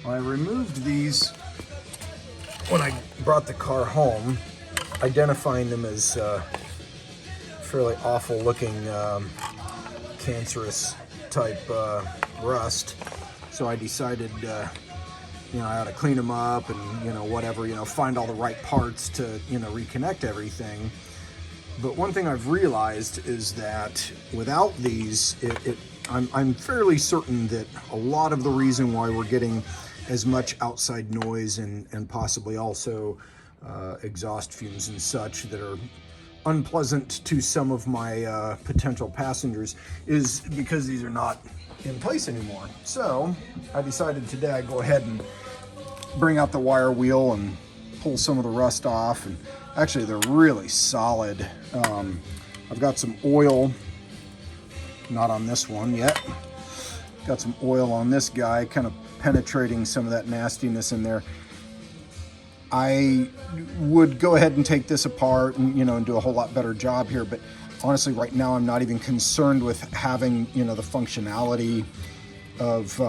I removed these when I brought the car home, identifying them as fairly awful looking cancerous type rust. So I decided you know, I ought to clean them up and, you know, whatever, you know, find all the right parts to, you know, reconnect everything. But one thing I've realized is that without these, I'm fairly certain that a lot of the reason why we're getting as much outside noise and possibly also exhaust fumes and such that are unpleasant to some of my potential passengers is because these are not in place anymore. So I decided today I'd go ahead and bring out the wire wheel and pull some of the rust off. And actually they're really solid. I've got some oil, not on this one yet. Got some oil on this guy, kind of penetrating some of that nastiness in there. I would go ahead and take this apart and, you know, and do a whole lot better job here, but honestly right now I'm not even concerned with having, you know, the functionality of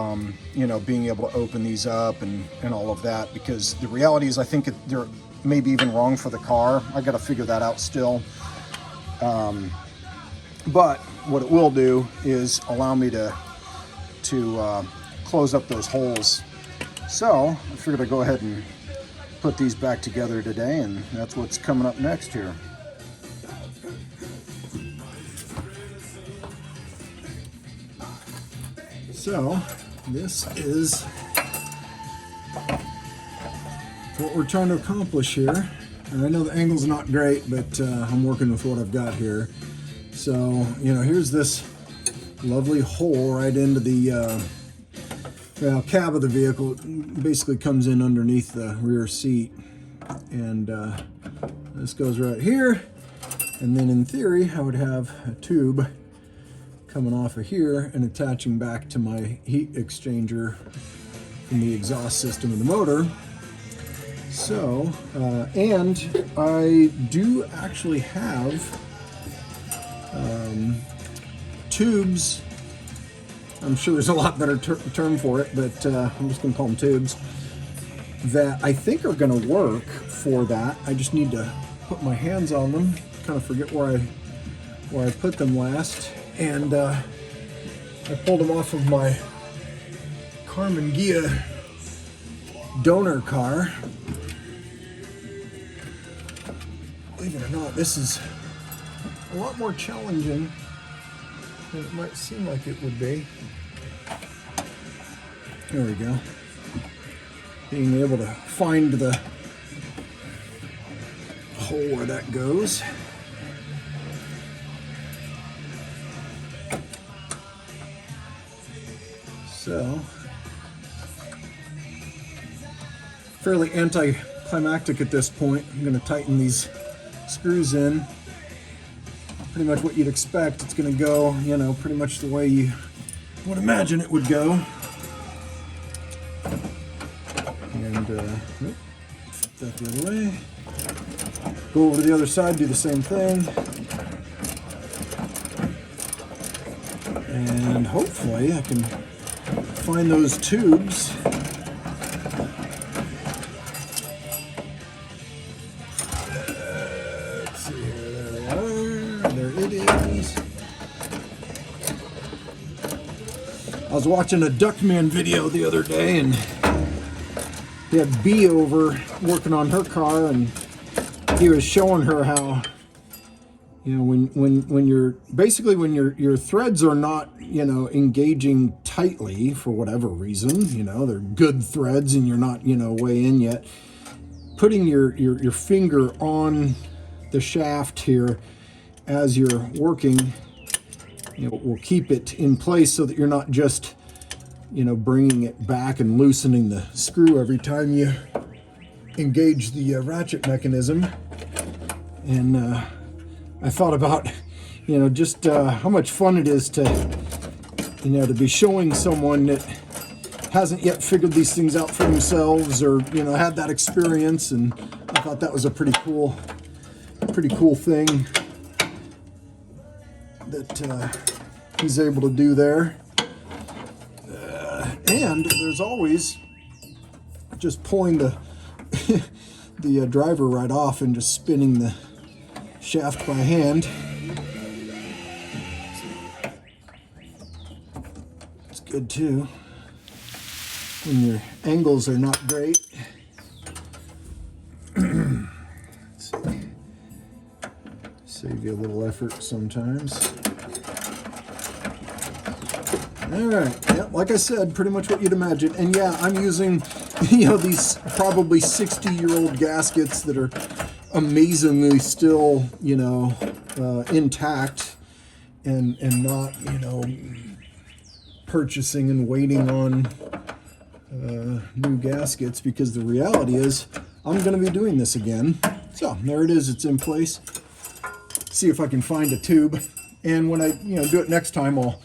you know, being able to open these up and all of that, because the reality is I think they're maybe even wrong for the car. I got to figure that out still. But what it will do is allow me to close up those holes. So I figured I'd go ahead and put these back together today, and that's what's coming up next here. So this is what we're trying to accomplish here. And I know the angle's not great, but I'm working with what I've got here. So, you know, here's this lovely hole right into the well, cab of the vehicle. It basically comes in underneath the rear seat. And this goes right here. And then in theory, I would have a tube coming off of here and attaching back to my heat exchanger in the exhaust system of the motor. So, and I do actually have tubes. I'm sure there's a lot better term for it, but I'm just gonna call them tubes, that I think are gonna work for that. I just need to put my hands on them, kind of forget where I put them last. And I pulled them off of my Carmen Gia donor car. Believe it or not, this is a lot more challenging than it might seem like it would be. There we go. Being able to find the hole where that goes. So, fairly anticlimactic at this point. I'm going to tighten these screws in. Pretty much what you'd expect. It's going to go, you know, pretty much the way you would imagine it would go. And flip that the other way. Go over to the other side, do the same thing. And hopefully I can find those tubes. Let's see here, there they are. There it is. I was watching a Duckman video the other day, and he had B over working on her car, and he was showing her how, you know, when you're basically when your threads are not, you know, engaging tightly for whatever reason, you know, they're good threads and you're not, you know, way in yet, putting your finger on the shaft here as you're working, you know, will keep it in place so that you're not just, you know, bringing it back and loosening the screw every time you engage the ratchet mechanism. And I thought about, you know, just how much fun it is to, you know, to be showing someone that hasn't yet figured these things out for themselves, or, you know, had that experience. And I thought that was a pretty cool thing that he's able to do there. And there's always just pulling the the driver right off and just spinning the shaft by hand. It's good too when your angles are not great. Let's see. Save you a little effort sometimes. All right, yeah, like I said, pretty much what you'd imagine. And yeah, I'm using, these probably 60-year-old gaskets that are amazingly still, intact, and not, purchasing and waiting on new gaskets, because the reality is I'm going to be doing this again. So there it is, it's in place. See if I can find a tube, and when I do it next time, I'll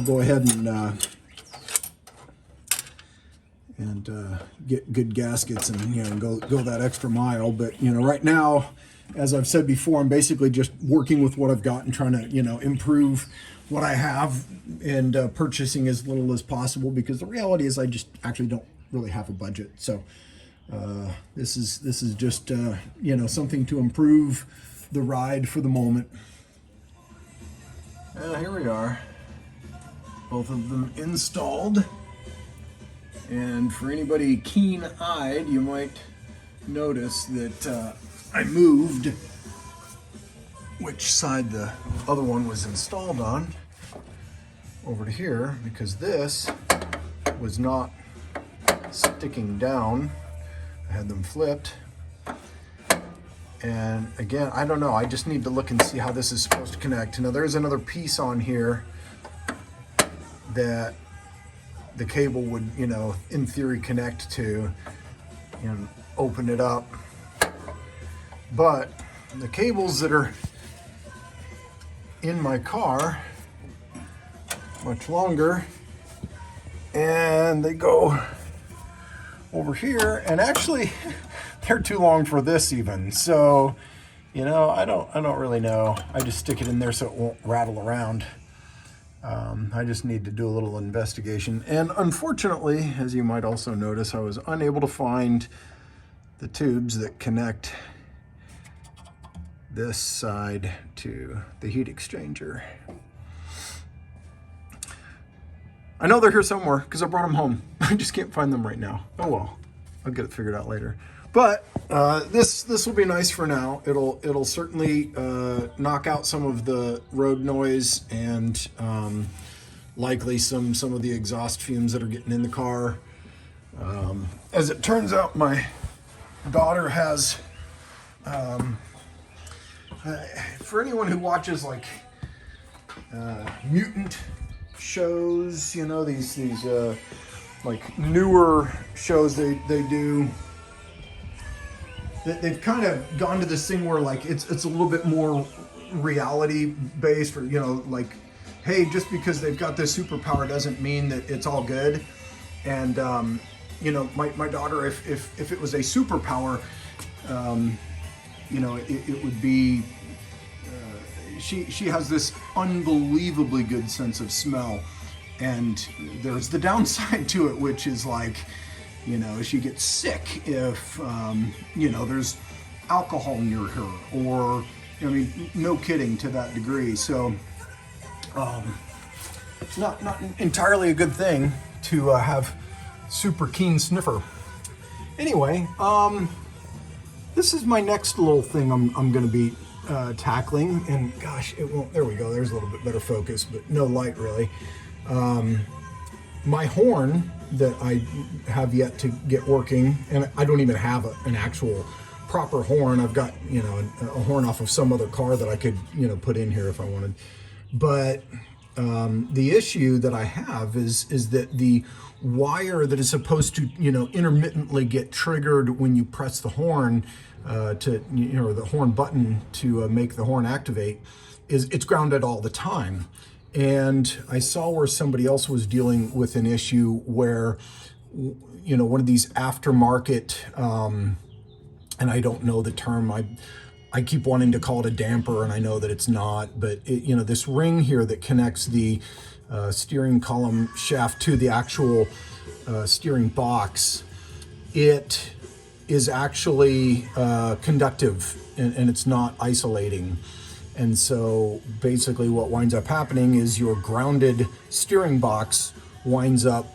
go ahead and get good gaskets and go that extra mile. But right now, as I've said before, I'm basically just working with what I've got and trying to improve what I have, and purchasing as little as possible, because the reality is I just actually don't really have a budget. So this is just something to improve the ride for the moment. Here we are, both of them installed. And for anybody keen-eyed, you might notice that I moved which side the other one was installed on over to here, because this was not sticking down. I had them flipped. And again, I don't know, I just need to look and see how this is supposed to connect. Now there's another piece on here that the cable would, in theory connect to and open it up. But the cables that are in my car much longer, and they go over here, and actually they're too long for this even. So, I don't really know. I just stick it in there so it won't rattle around. I just need to do a little investigation. And unfortunately, as you might also notice, I was unable to find the tubes that connect this side to the heat exchanger. I know they're here somewhere because I brought them home. I just can't find them right now. Oh well, I'll get it figured out later. But this will be nice for now. It'll certainly knock out some of the road noise and likely some of the exhaust fumes that are getting in the car. As it turns out, my daughter has, for anyone who watches like mutant shows, these like newer shows they do. They've kind of gone to this thing where like it's a little bit more reality based, or like, hey, just because they've got this superpower doesn't mean that it's all good. And my daughter, if it was a superpower, it would be she has this unbelievably good sense of smell, and there's the downside to it, which is like, she gets sick if, there's alcohol near her, or, no kidding, to that degree. So, it's not entirely a good thing to have super keen sniffer. Anyway, this is my next little thing I'm going to be tackling, and gosh, it won't, there we go, there's a little bit better focus, but no light really. My horn that I have yet to get working, and I don't even have an actual proper horn. I've got, a horn off of some other car that I could, put in here if I wanted. But the issue that I have is that the wire that is supposed to, intermittently get triggered when you press the horn the horn button to make the horn activate, it's grounded all the time. And I saw where somebody else was dealing with an issue where, one of these aftermarket, and I don't know the term, I keep wanting to call it a damper, and I know that it's not, but this ring here that connects the steering column shaft to the actual steering box it is actually conductive, and it's not isolating. And so basically what winds up happening is your grounded steering box winds up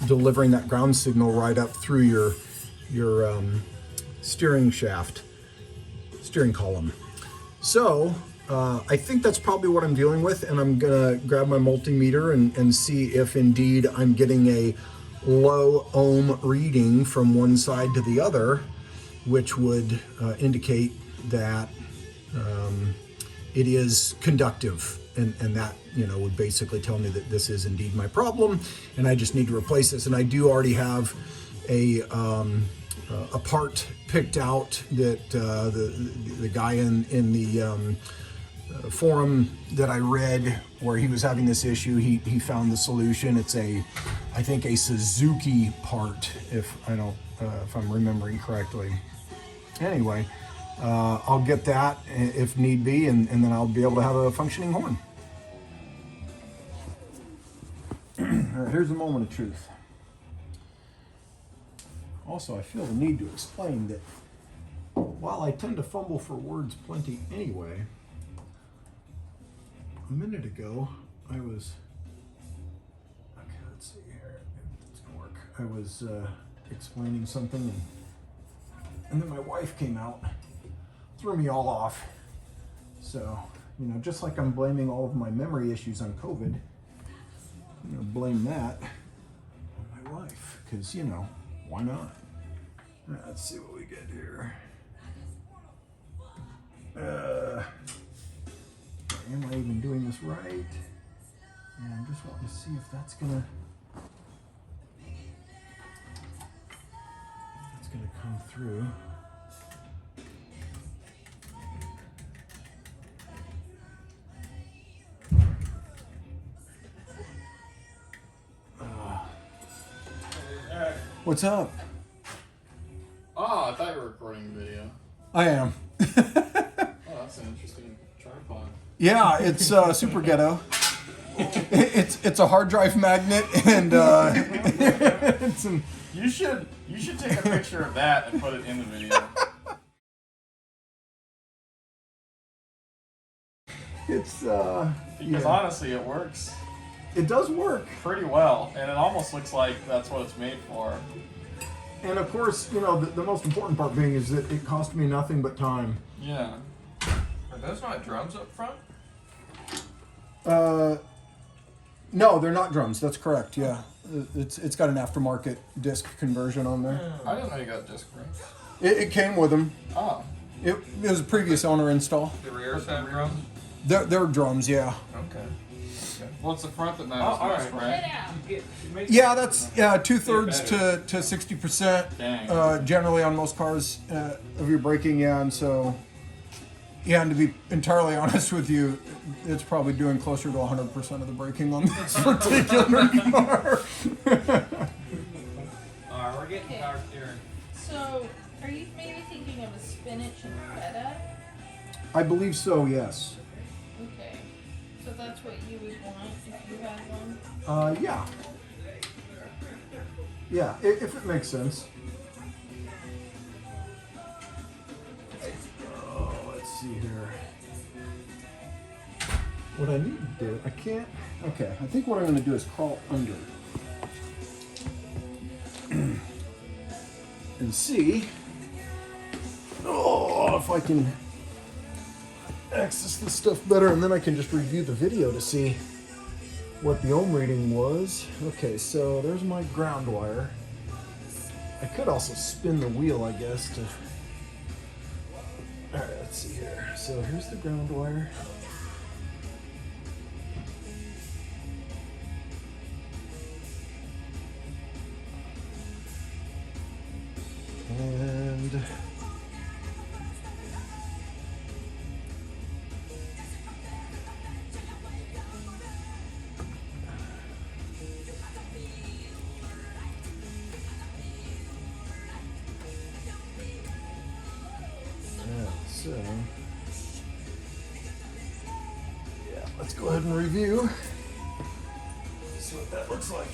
delivering that ground signal right up through your steering shaft, steering column. So I think that's probably what I'm dealing with, and I'm gonna grab my multimeter and see if indeed I'm getting a low ohm reading from one side to the other, which would indicate that it is conductive, and that, you know, would basically tell me that this is indeed my problem, and I just need to replace this. And I do already have a part picked out that the guy in the forum that I read where he was having this issue, he found the solution. It's I think a Suzuki part, if I'm remembering correctly. Anyway, I'll get that if need be, and then I'll be able to have a functioning horn. All right, here's the moment of truth. Also, I feel the need to explain that while I tend to fumble for words plenty anyway, a minute ago I was, okay, let's see here, if it's gonna work. I was explaining something, and then my wife came out, threw me all off. So, you know, just like I'm blaming all of my memory issues on COVID, I'm gonna blame that on my wife, because, you know, why not? Let's see what we get here. Am I even doing this right? Yeah, I'm just wanting to see if that's gonna come through. What's up? Oh, I thought you were recording the video. I am. Oh, that's an interesting tripod. Yeah, it's super ghetto. It's a hard drive magnet, and it's an... You should take a picture of that and put it in the video. It's Because honestly, it works it does work. pretty well, and it almost looks like that's what it's made for. And of course, you know, the most important part being is that it cost me nothing but time. Yeah. Are those not drums up front? No, they're not drums. That's correct. Yeah, it's got an aftermarket disc conversion on there. I didn't know you got disc brakes. It came with them. Oh. It was a previous owner install. The rears have drums? They're drums. Yeah. Okay. Well, it's the front that matters all most, right. right? Yeah, that's 2/3 to 60%. Dang. Generally on most cars of your braking. Yeah, and so. Yeah, and to be entirely honest with you, it's probably doing closer to 100% of the braking on this particular car. Alright, we're getting power steering. So, are you maybe thinking of a spinach and feta? I believe so, yes. Okay. So that's what you would want if you had one? Yeah. Yeah, if it makes sense. Let's see here. What I need to do, I can't. Okay, I think what I'm going to do is crawl under and see. Oh, if I can access this stuff better, and then I can just review the video to see what the ohm reading was. Okay, so there's my ground wire. I could also spin the wheel, I guess, to. Alright, let's see here. So here's the ground wire. And so, yeah, let's go ahead and review. See what that looks like.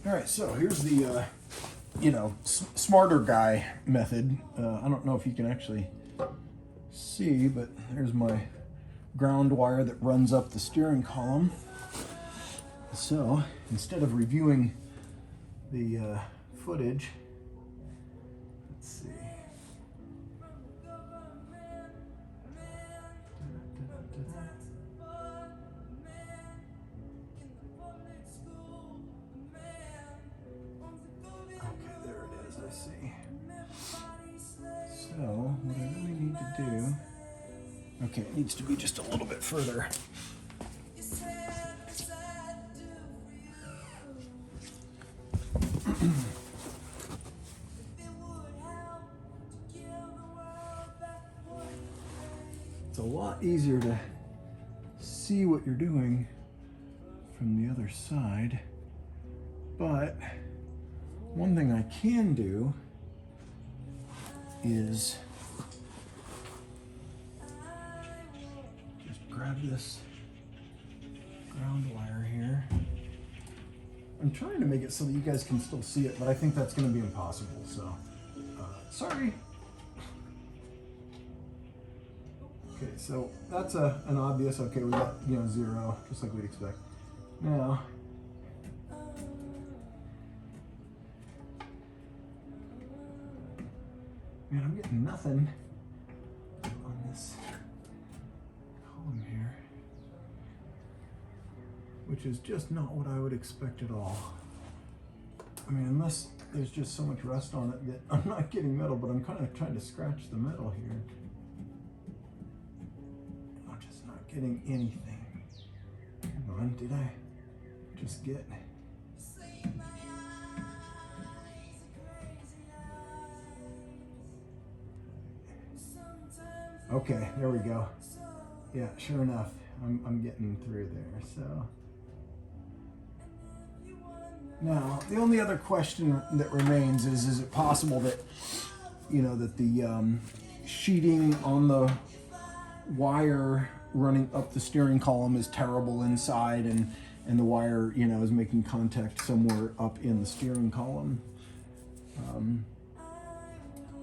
All right, so here's the, smarter guy method. I don't know if you can actually see, but there's my ground wire that runs up the steering column. So instead of reviewing the footage, let's see. Okay, there it is, I see. So what I really need to do, okay, it needs to be just a little bit further. It's a lot easier to see what you're doing from the other side, but one thing I can do is just grab this ground wire here. I'm trying to make it so that you guys can still see it, but I think that's going to be impossible, so sorry. Okay, so that's an obvious, okay, we got, 0, just like we'd expect. Now, man, I'm getting nothing on this column here, which is just not what I would expect at all. I mean, unless there's just so much rust on it that I'm not getting metal, but I'm kind of trying to scratch the metal here. I'm just not getting anything. Hang on, did I just get... Okay, there we go. Yeah, sure enough, I'm getting through there, so. Now, the only other question that remains is it possible that, that the sheeting on the wire running up the steering column is terrible inside and the wire, is making contact somewhere up in the steering column?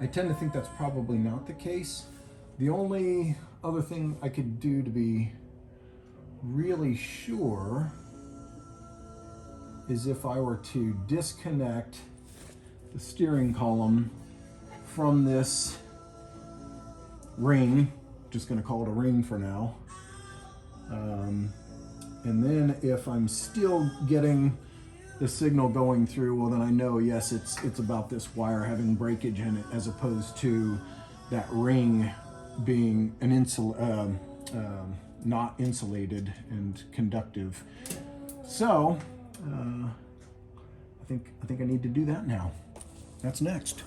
I tend to think that's probably not the case. The only other thing I could do to be really sure is if I were to disconnect the steering column from this ring, just going to call it a ring for now, and then if I'm still getting the signal going through, well then I know, yes, it's about this wire having breakage in it, as opposed to that ring being an not insulated and conductive. So I think I need to do that now. That's next.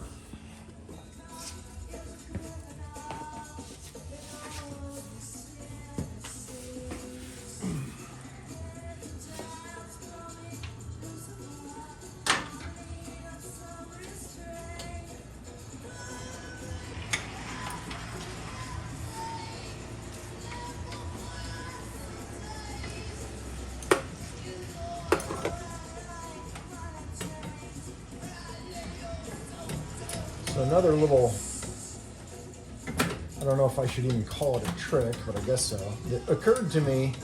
So another little, I don't know if I should even call it a trick, but I guess so. It occurred to me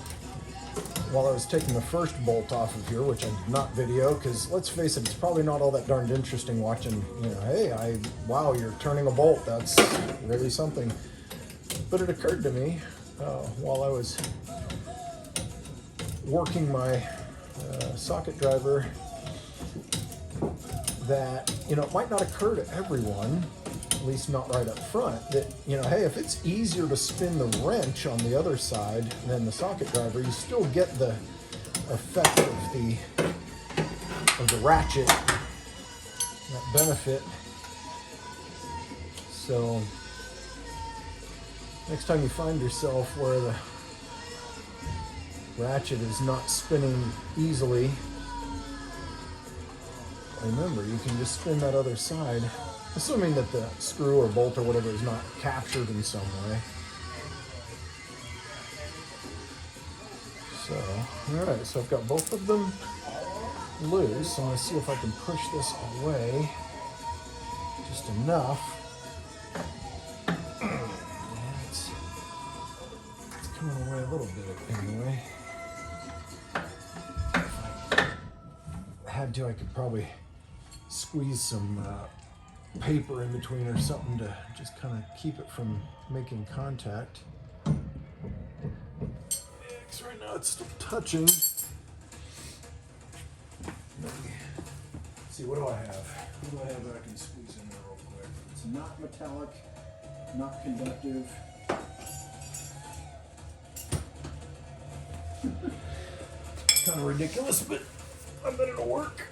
while I was taking the first bolt off of here, which I did not video, because let's face it, it's probably not all that darned interesting watching, hey, wow, you're turning a bolt, that's really something. But it occurred to me while I was working my socket driver that, it might not occur to everyone, at least not right up front, that, hey, if it's easier to spin the wrench on the other side than the socket driver, you still get the effect of the ratchet, that benefit. So next time you find yourself where the ratchet is not spinning easily, remember, you can just spin that other side, assuming that the screw or bolt or whatever is not captured in some way. So, all right, so I've got both of them loose. So I'm gonna see if I can push this away just enough. It's coming away a little bit anyway. If I had to, I could probably squeeze some paper in between or something to just kind of keep it from making contact. Because right now it's still touching. Let me see, what do I have? What do I have that I can squeeze in there real quick? It's not metallic, not conductive. Kind of ridiculous, but I bet it'll work.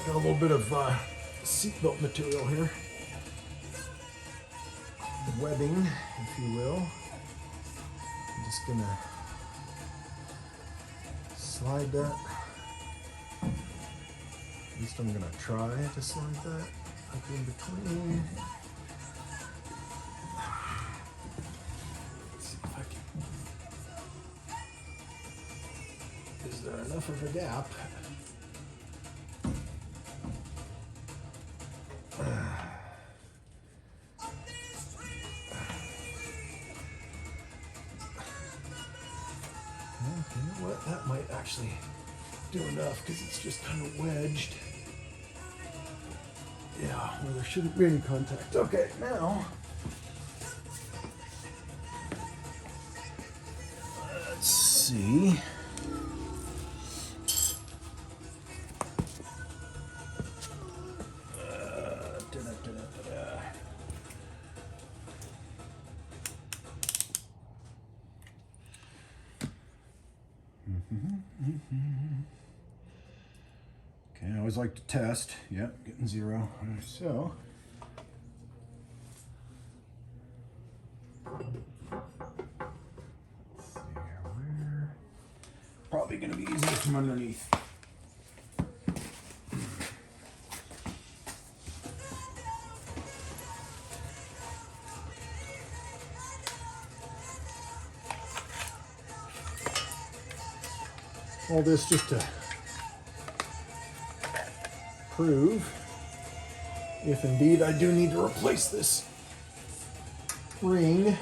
Got a little bit of seatbelt material here. Webbing, if you will. I'm just gonna slide that. At least I'm gonna try to slide that up in between. Let's see if I can. Is there enough of a gap? You know what? That might actually do enough because it's just kind of wedged. Yeah, where there shouldn't be any contact. Okay, now let's see. Okay, I always like to test. Yep, getting 0. So, let's see where. Probably going to be easier from underneath. All this just to prove if indeed I do need to replace this ring.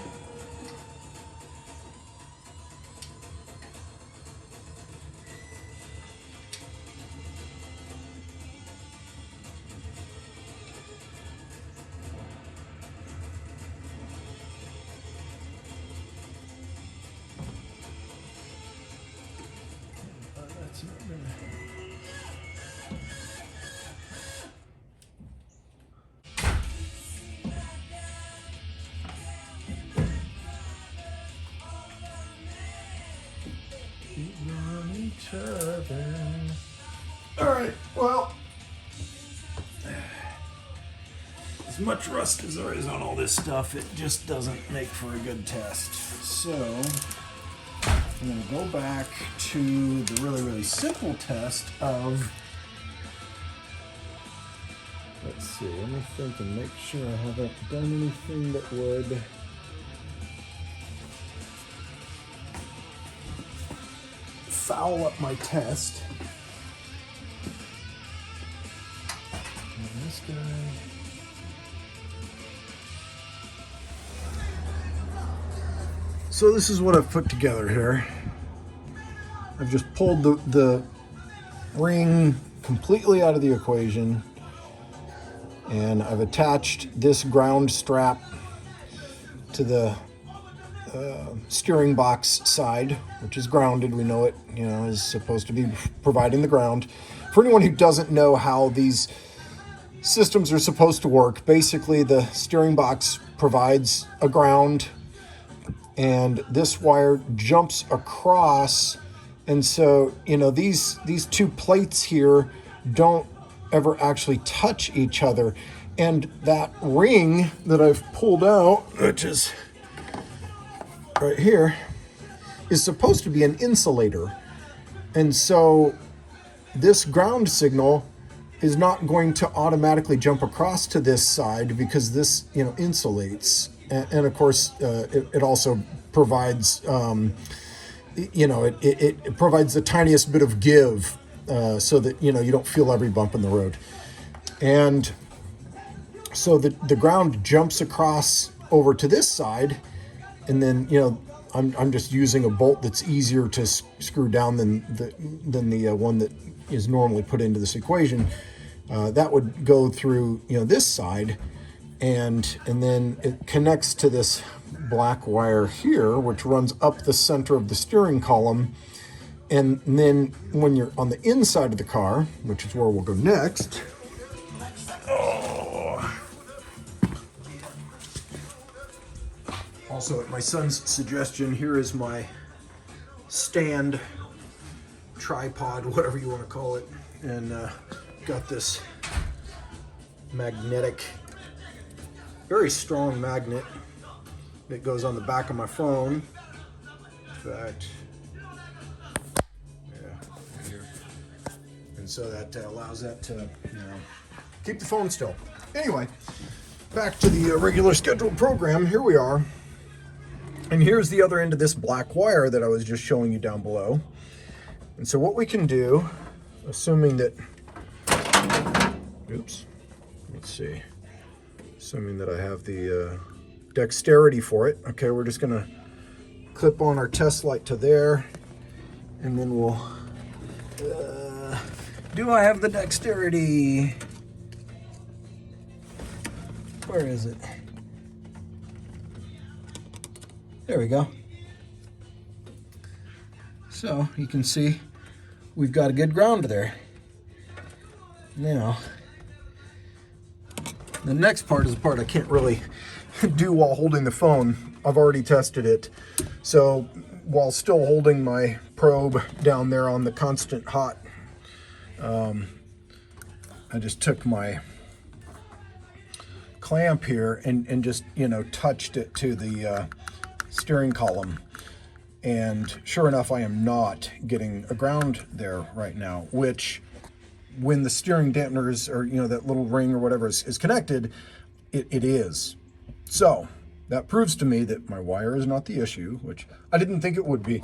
That's not gonna. Each other. All right, well, as much rust as there is on all this stuff, it just doesn't make for a good test. So I'm going to go back to the really simple test of, let's see, let me think and make sure I haven't done anything that would foul up my test. And this guy. So this is what I've put together here. I've just pulled the ring completely out of the equation, and I've attached this ground strap to the steering box side, which is grounded. We know it, is supposed to be providing the ground. For anyone who doesn't know how these systems are supposed to work, basically the steering box provides a ground, and this wire jumps across, and so these two plates here don't ever actually touch each other. And that ring that I've pulled out, which is right here, is supposed to be an insulator. And so this ground signal is not going to automatically jump across to this side because this, insulates. And of course, it also provides, you know, it provides the tiniest bit of give so that, you know, you don't feel every bump in the road. And so the ground jumps across over to this side, and then, you know, I'm just using a bolt that's easier to screw down than the one that is normally put into this equation. That would go through, you know, this side, and then it connects to this black wire here, which runs up the center of the steering column. And then when you're on the inside of the car, which is where we'll go next. Also, at my son's suggestion, here is my stand, tripod, whatever you want to call it, and got this magnetic, very strong magnet that goes on the back of my phone. In fact, yeah, here. And so that allows that to, you know, keep the phone still. Anyway, back to the regular scheduled program. Here we are. And here's the other end of this black wire that I was just showing you down below. And so what we can do, assuming that, oops, let's see, assuming that I have the dexterity for it. Okay, we're just gonna clip on our test light to there, and then we'll, do I have the dexterity? Where is it? There we go. So you can see we've got a good ground there. Now, the next part is the part I can't really do while holding the phone. I've already tested it. So while still holding my probe down there on the constant hot, I just took my clamp here and just, you know, touched it to the steering column, and sure enough, I am not getting a ground there right now, which when the steering dampeners, or, you know, that little ring or whatever is connected, it is. So that proves to me that my wire is not the issue, which I didn't think it would be,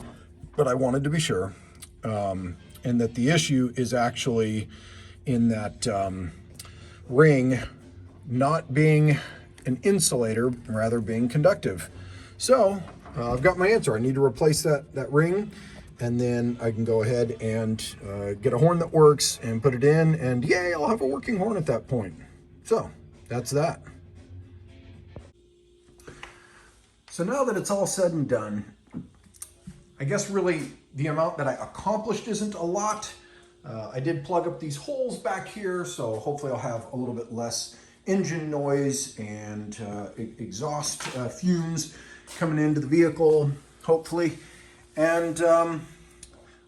but I wanted to be sure, and that the issue is actually in that ring not being an insulator, rather being conductive. So I've got my answer. I need to replace that ring, and then I can go ahead and get a horn that works and put it in, and yay, I'll have a working horn at that point. So that's that. So now that it's all said and done, I guess really the amount that I accomplished isn't a lot. I did plug up these holes back here, so hopefully I'll have a little bit less engine noise and exhaust fumes coming into the vehicle, hopefully. And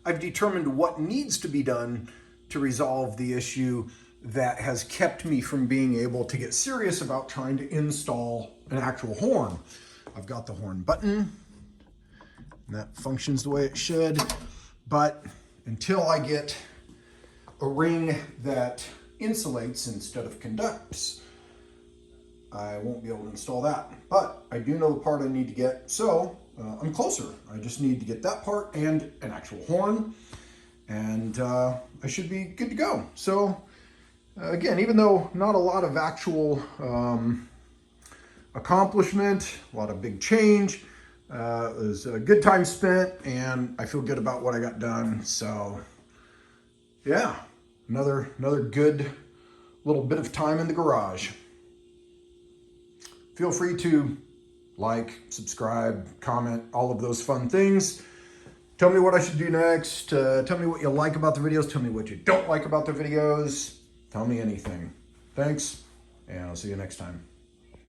I've determined what needs to be done to resolve the issue that has kept me from being able to get serious about trying to install an actual horn. I've got the horn button, and that functions the way it should, but until I get a ring that insulates instead of conducts, I won't be able to install that. But I do know the part I need to get, so I'm closer. I just need to get that part and an actual horn, and I should be good to go. So again, even though not a lot of actual accomplishment, a lot of big change, it was a good time spent, and I feel good about what I got done. So yeah, another good little bit of time in the garage. Feel free to like, subscribe, comment, all of those fun things. Tell me what I should do next. Tell me what you like about the videos. Tell me what you don't like about the videos. Tell me anything. Thanks, and I'll see you next time.